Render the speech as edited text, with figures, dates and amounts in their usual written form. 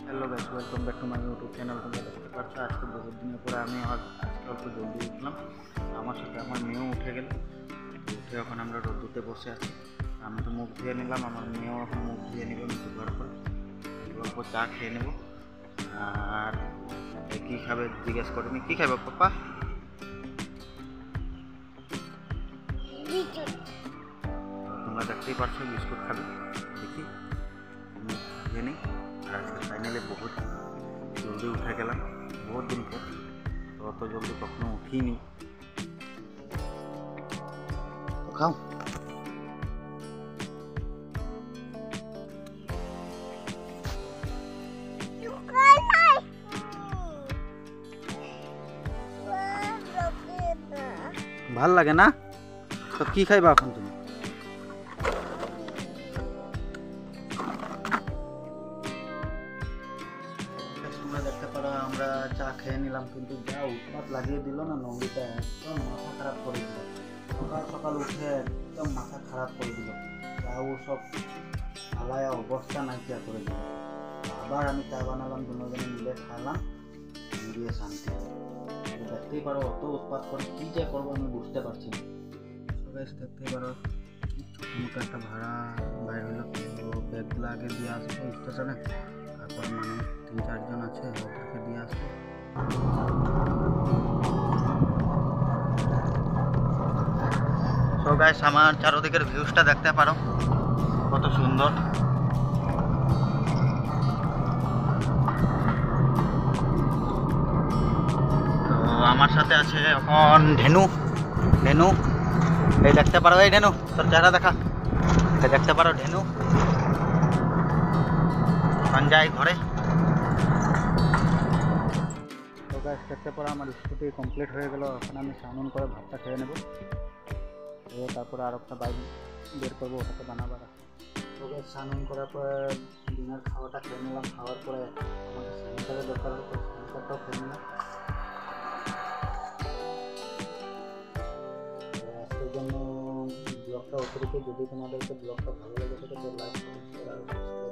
Hello guys, welcome back to my YouTube channel. তোমরা দেখতে পাচ্ছ আজকে বহুত দিনের পরে আমি আজকে অল্প জলদি উঠলাম। আমার সাথে আমার মেয়েও উঠে গেল। উঠে এখন আমরা রোদ্দুতে বসে আছি। আমি তো মুখ ধুয়ে নিলাম, আমার মেয়েও এখন মুখ ধুয়ে নেবে একটু ঘর পর। অল্প চা খেয়ে নেব। আর কী খাবে জিজ্ঞেস করিনি। কী খাবে পাপা? তোমরা দেখতেই পারছো বিস্কুট খাবে। দেখি মুখ ধুয়ে নিই। আর আজকে ফাইনালি বহুত জলদি উঠে গেলাম, বহুত দিন পর। তো অত জলদি কখনো উঠিনি। খাও। ভাল লাগে না? তো কি খাইবা এখন তুমি? তোমরা দেখতে পারো আমরা চা খেয়ে নিলাম, কিন্তু যা উৎপাত লাগিয়ে দিল না নঙ্গিটা, একদম মাথা খারাপ করে দিল। সকাল সকাল উঠে একদম মাথা খারাপ করে দিল। চাও সব আলায়া অবস্থা নাইকিয়া করে দিল। আবার আমি চা বানালাম, দুজনে মিলে খাইলাম, দিয়ে শান্তি। দেখতেই পারো অত উৎপাত করে কী যে করবো আমি বুঝতে পারছি না। সবাই দেখতেই পারো ছোটো একটা ভাড়া বাইর হইলো। তো ব্যাগগুলো আগে দিয়ে আসবো স্টেশনে, তারপর মানুষ 3-4 জন আছে ওদেরকে দিয়ে আসবো। সো গাইস, আমার চারদিকের ভিউজটা দেখতে পারো কত সুন্দর। তো আমার সাথে আছে এখন ধেনু। এই দেখতে পারো, এই ধেনু তোর চেহারা দেখা। এই দেখতে পারো ধেনু সঞ্জয় ঘরে। তো গাইস দেখতে পারো আমার স্কুটি কমপ্লিট হয়ে গেল। এখন আমি স্নান করে ভাতটা খেয়ে নেবো। তারপরে আর একটা বাইক বের করবো, ওটাকে বানাবার আছে। তো গাইস স্নান করার পরে ডিনার খাওয়াটা খেয়ে নিলাম। খাওয়ার পরে আমাদের স্যানিটারের দরকার হতো, স্যানিটারটাও খেয়ে নিলাম। আজকের জন্য ব্লগটা অতিরিক্ত। যদি তোমাদেরকে ব্লগটা ভালো লাগে থাকে তো লাইক করুন, শেয়ার আর